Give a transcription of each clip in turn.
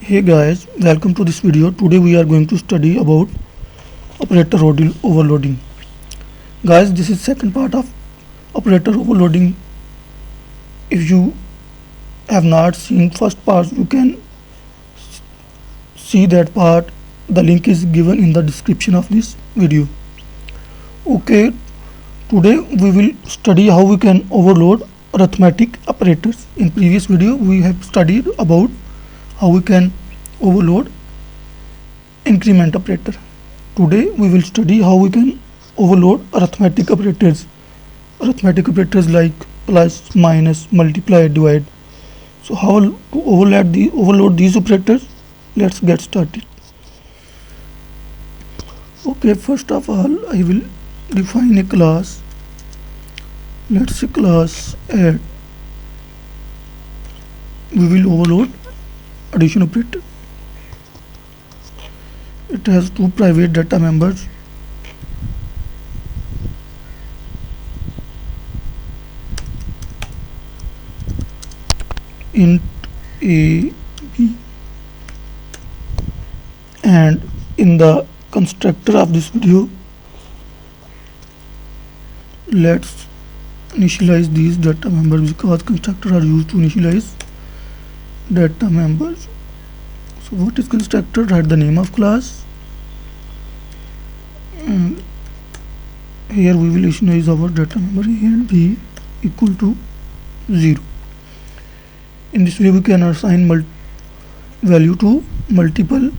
Hey guys, welcome to this video. Today we are going to study about operator overloading. Guys, this is second part of operator overloading. If you have not seen first part, you can see that part. The link is given in the description of this video. Okay, today we will study how we can overload arithmetic operators. In previous video we have studied about how we can overload increment operator. Today we will study how we can overload arithmetic operators. Arithmetic operators like plus, minus, multiply, divide. So how to overload these operators? Let's get started. Okay, first of all I will define a class. Let's say class add. We will overload addition operator. It has two private data members. Int a, b, and in the constructor of this video, let's initialize these data members because constructors are used to initialize data members. So what is constructor? Write the name of class, and here we will initialize our data member a and b equal to 0. In this way we can assign value to multiple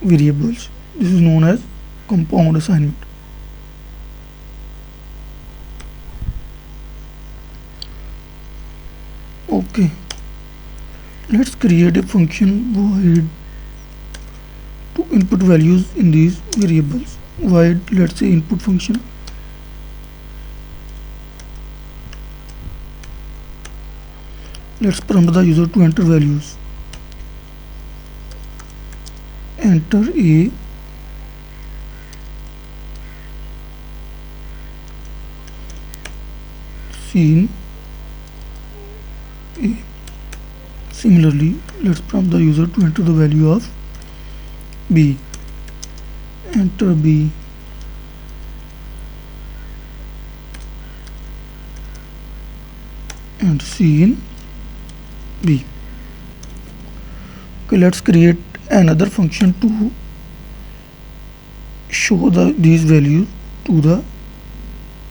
variables. This is known as compound assignment. Okay, let's create a function void to input values in these variables. Void, let's say input function. Let's prompt the user to enter values. Enter a, scene a. Similarly, let's prompt the user to enter the value of b. Enter b. And scene b. Okay, let's create another function to show these values to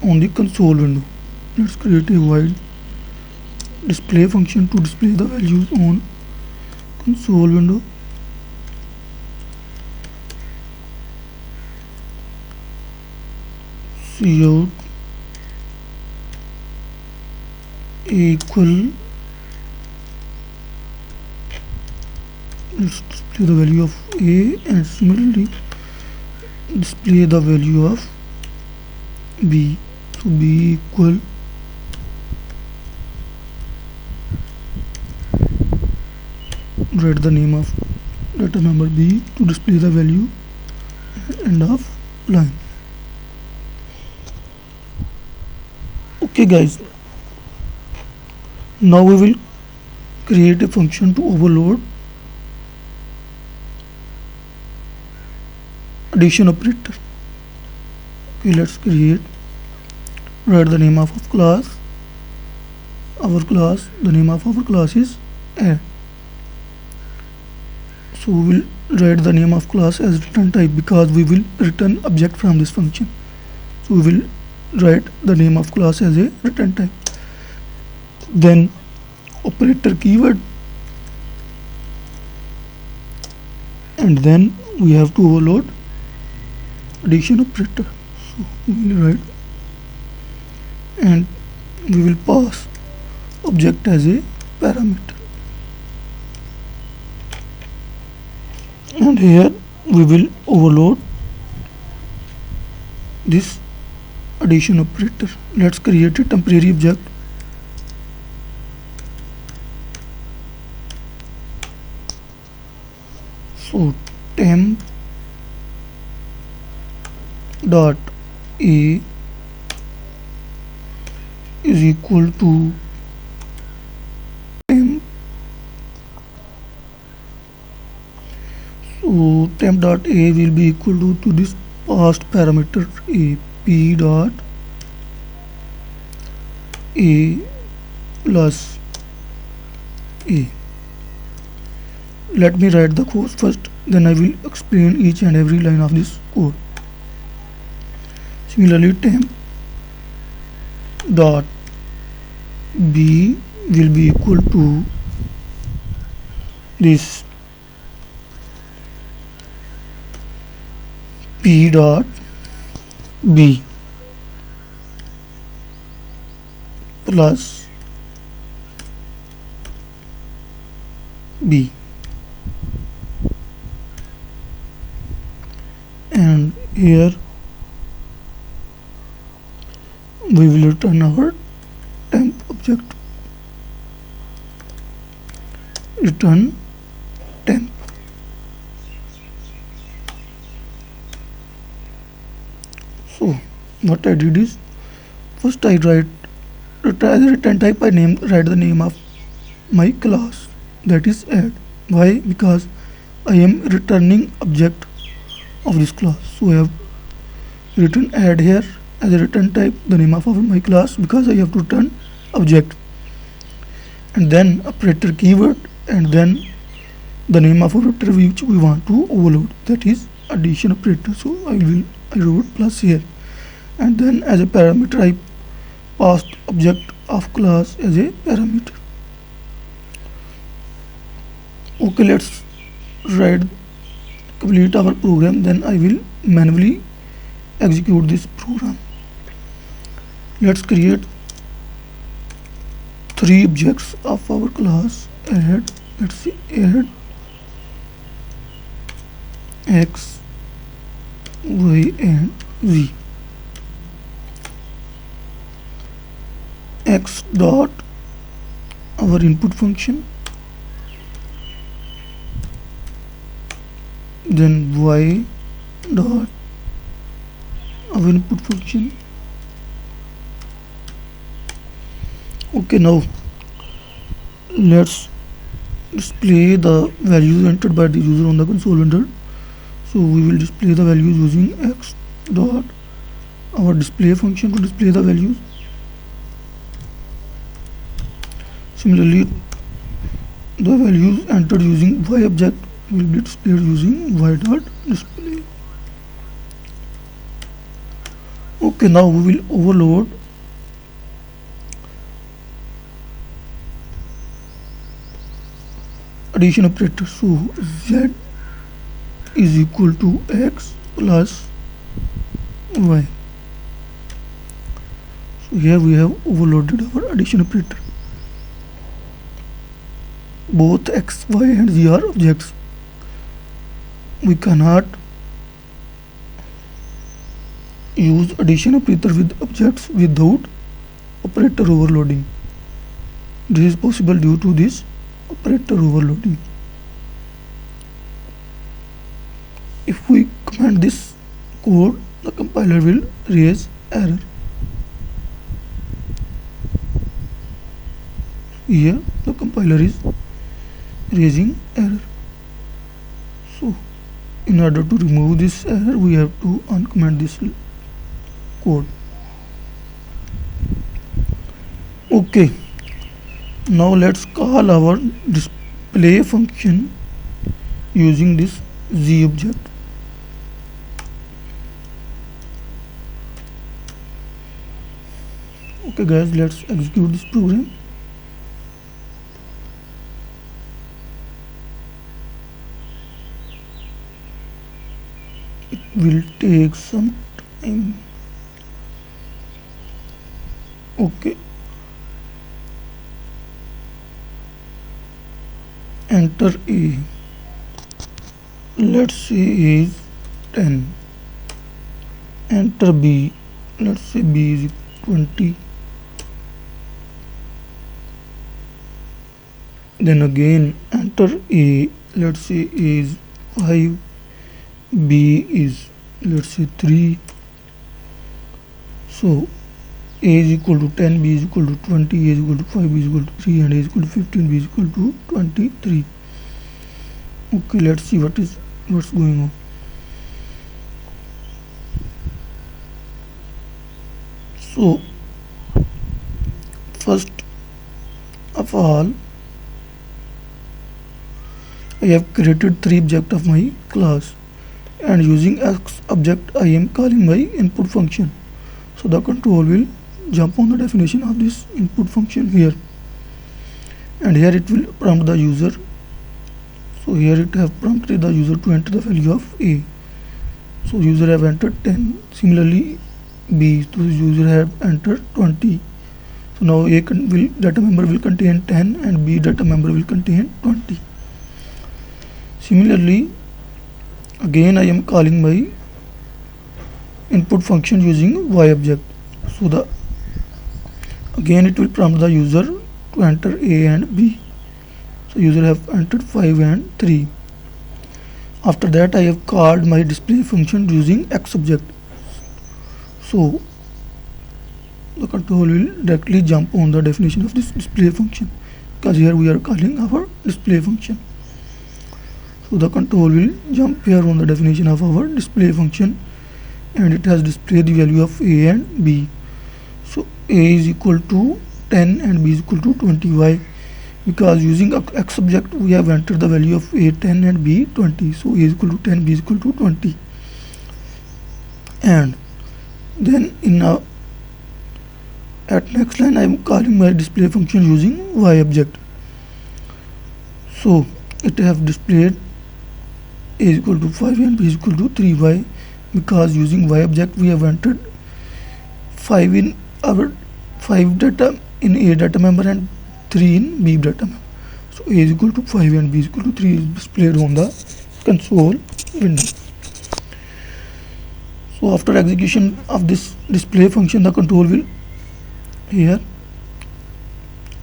on the console window. Let's create a void display function to display the values on console window. Cout equal, let's display the value of a, and similarly display the value of b. So b equal write the name of data member b to display the value end of line. Okay guys, now we will create a function to overload addition operator. Okay, let's create, write the name of class. The name of our class is add. So we will write the name of class as return type because we will return object from this function. So we will write the name of class as a return type. Then operator keyword, and then we have to overload addition operator. So we will write, and we will pass object as a parameter, and here we will overload this addition operator. Let's create a temporary object. So temp dot a is equal to temp So temp dot a will be equal to this past parameter a, p dot a plus a. Let me write the code first, then I will explain each and every line of this code. Similarly, temp dot b will be equal to this p dot b plus b, and here we will return our temp object, return temp. So what I did is, first I write as a return type, I write the name of my class, that is add. Why? Because I am returning object of this class, so I have written add here as a return type the name of my class, because I have to return object, and then operator keyword, and then the name of operator which we want to overload, that is addition operator. So I wrote plus here, and then as a parameter I passed object of class as a parameter. Okay, let's complete our program, then I will manually execute this program. Let's create 3 objects of our class add. Let's see, add x, y and z. X dot our input function, then y dot our input function. Okay, now let's display the values entered by the user on the console window. So we will display the values using x dot our display function to display the values. Similarly, the values entered using y object will be displayed using y dot display. Okay, now we will overload addition operator. So z is equal to x plus y. So here we have overloaded our addition operator. Both x, y and z are objects. We cannot use addition operator with objects without operator overloading. This is possible due to this operator overloading. If we command this code, the compiler will raise error. Here the compiler is raising error. So in order to remove this error, we have to uncomment this code. Okay, now let's call our display function using this z object. Okay guys, let's execute this program. It will take some time. Okay, enter a, let's say is 10. Enter b, let's say b is 20. Then again enter a, let's say a is 5, b is let's say 3. So a is equal to 10, b is equal to 20, a is equal to 5, b is equal to 3, and a is equal to 15, b is equal to 23. Okay, let's see what is what's going on. So first of all, I have created 3 objects of my class, and using X object I am calling my input function. So the control will jump on the definition of this input function here, and here it will prompt the user. So here it have prompted the user to enter the value of A. So user have entered 10. Similarly B, so user have entered 20. So now A data member will contain 10 and B data member will contain 20. Similarly, again I am calling my input function using Y object. So again it will prompt the user to enter A and B. So user have entered 5 and 3. After that I have called my display function using X object. So the control will directly jump on the definition of this display function, because here we are calling our display function. So the control will jump here on the definition of our display function, and it has displayed the value of A and B. So A is equal to 10 and B is equal to 20. Why? Because using X object we have entered the value of A 10 and B 20. So A is equal to 10, B is equal to 20. And then at next line I am calling my display function using Y object. So it have displayed A is equal to 5 and B is equal to 3. Why? Because using Y object we have entered 5 in our 5 data in A data member and 3 in B data member. So A is equal to 5 and B is equal to 3 is displayed on the console window. So after execution of this display function, the control will here.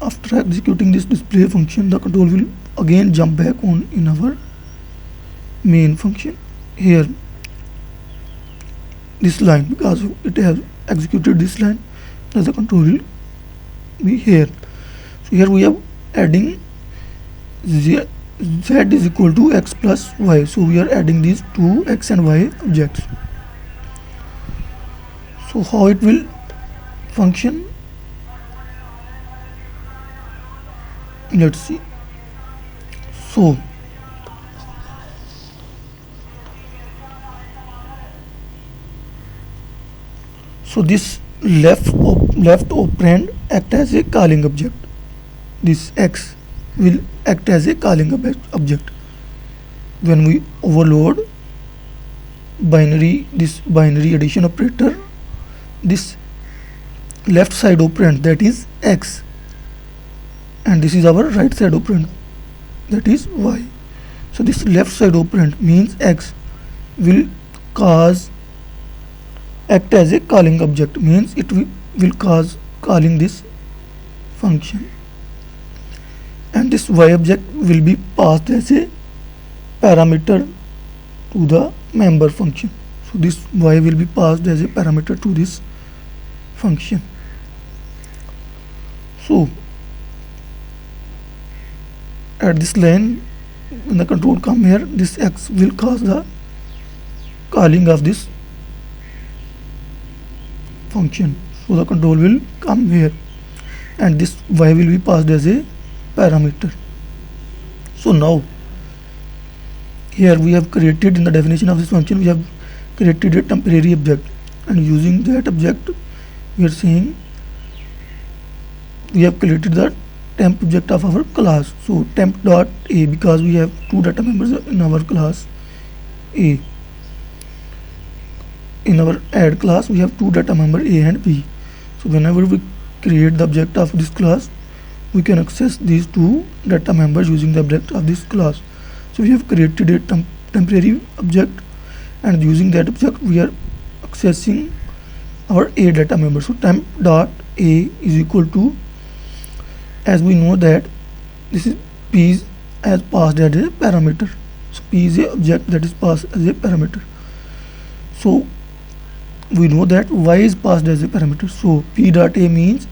After executing this display function, the control will again jump back on in our main function here, this line, because it has executed this line, thus the control will be here. So here we are adding z is equal to X plus Y. So we are adding these two X and Y objects. So how it will function? Let's see. So this left operand act as a calling object. This X will act as a calling object. When we overload this binary addition operator, this left side operand, that is X, and this is our right side operand, that is Y. So this left side operand means X will act as a calling object, means it will cause calling this function, and this Y object will be passed as a parameter to the member function. So this Y will be passed as a parameter to this function. So at this line, when the control come here, this X will cause the calling of this function. So the control will come here, and this Y will be passed as a parameter. So now here we have created, in the definition of this function, we have created a temporary object, and using that object we are saying we have created the temp object of our class. So temp dot A, because we have two data members in our class A. In our add class we have two data member A and B. So whenever we create the object of this class, we can access these two data members using the object of this class. So we have created a temporary object, and using that object we are accessing our A data member. So temp dot A is equal to, as we know that this is P is as passed as a parameter. So P is a object that is passed as a parameter. So we know that Y is passed as a parameter. So P dot A means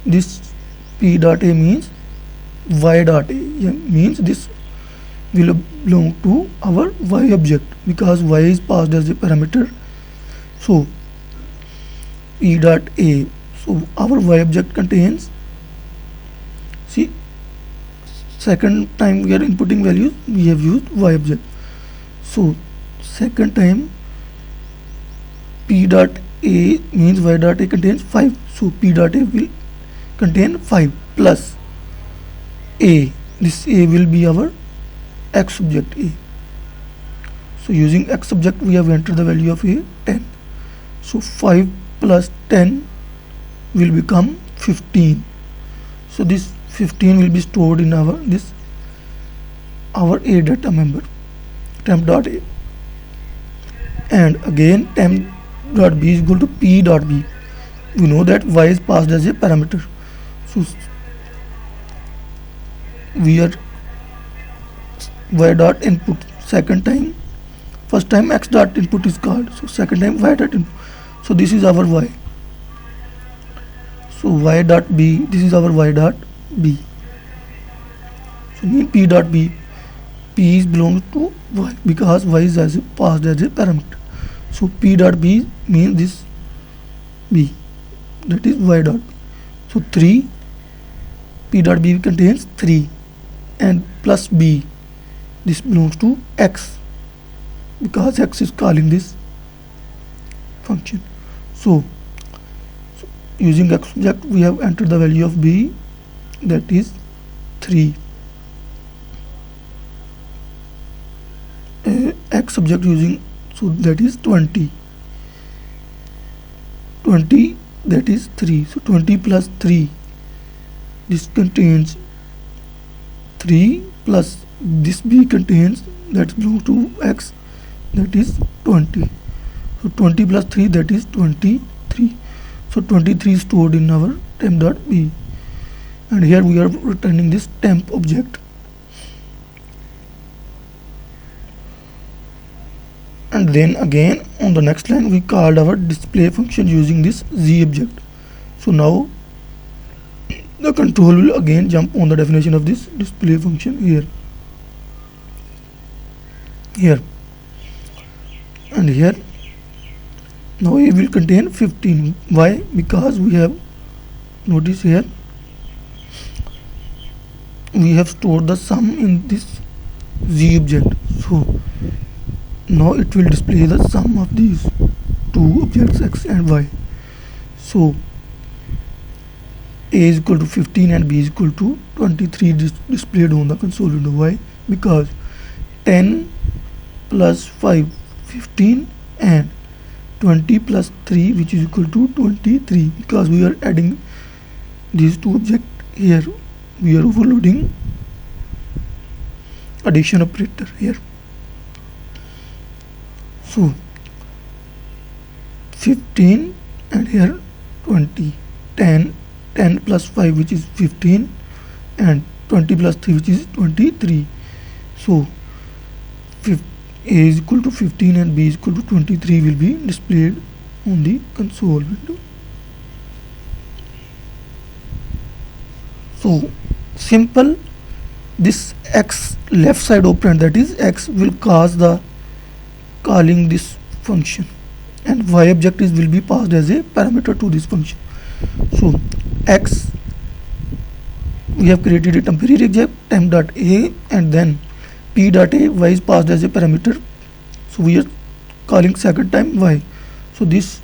this, P dot A means Y dot A, means this will belong to our y object because y is passed as a parameter. So p dot a, so our y object contains, see, second time we are inputting values, we have used y object. So second time p dot a means y dot a contains 5, so p dot a will contain 5 plus a, this a will be our x object a. So using x object we have entered the value of a 10, so 5 plus 10 will become 15. So this 15 will be stored in our a data member temp dot a, and again temp dot b is equal to p dot b. We know that y is passed as a parameter, so we are y dot input, second time, first time x dot input is called, so second time y dot input, so this is our y, so y dot b, this is our y dot b, so mean p dot b, p is belongs to y because y is passed as a parameter, so p dot b means this b, that is y dot b, so 3, p dot b contains 3 and plus b, this belongs to x because x is calling this function. So using x object we have entered the value of b, that is 3. X object using, so that is 20, that is 3, so 20 plus 3, this contains 3 plus this b contains, that belongs to x, that is 20, so 20 plus 3, that is 23, so 23 is stored in our temp dot b, and here we are returning this temp object. And then again on the next line we called our display function using this z object. So now the control will again jump on the definition of this display function here, and here. Now it will contain 15. Why? Because we have, notice here, we have stored the sum in this z object, so now it will display the sum of these two objects x and y. So a is equal to 15 and b is equal to 23 displayed on the console window. Why? Because 10 plus 5 15 and 20 plus 3 which is equal to 23, because we are adding these two objects here, we are overloading addition operator here. So 15 and here 20, 10 plus 5 which is 15 and 20 plus 3 which is 23. So a is equal to 15 and b is equal to 23 will be displayed on the console window. So simple, this x left side operand, that is x, will cause the calling this function, and y object is will be passed as a parameter to this function. So x, we have created a temporary object temp dot a, and then p dot a, y is passed as a parameter, so we are calling second time y. So this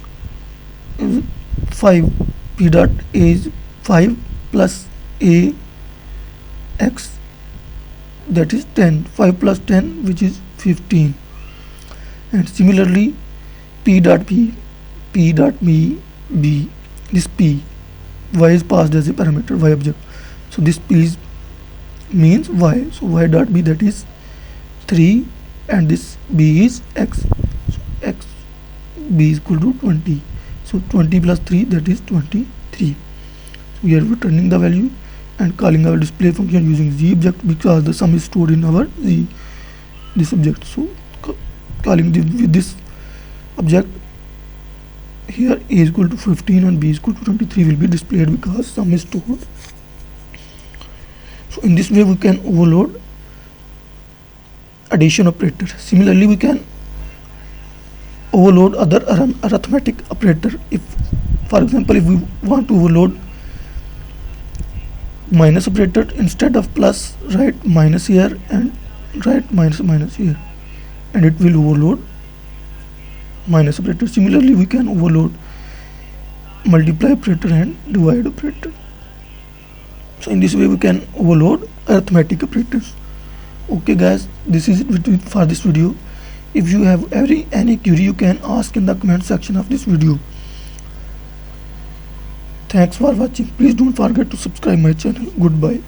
is 5, p dot a is 5 plus a x, that is 10, 5 plus 10 which is 15, and similarly p dot b, this p, y is passed as a parameter, y object, so this p is means y, so y dot b, that is 3, and this b is x, so x b is equal to 20, so 20 plus 3, that is 23. So we are returning the value and calling our display function using z object because the sum is stored in our z, this object. So calling with this object here, a is equal to 15 and b is equal to 23 will be displayed because sum is stored. So in this way we can overload addition operator. Similarly, we can overload other arithmetic operator. If, for example, if we want to overload minus operator, instead of plus, write minus here and write minus here, and it will overload minus operator. Similarly, we can overload multiply operator and divide operator. So in this way we can overload arithmetic operators. Okay guys, this is it for this video. If you have any query, you can ask in the comment section of this video. Thanks for watching. Please don't forget to subscribe my channel. Goodbye.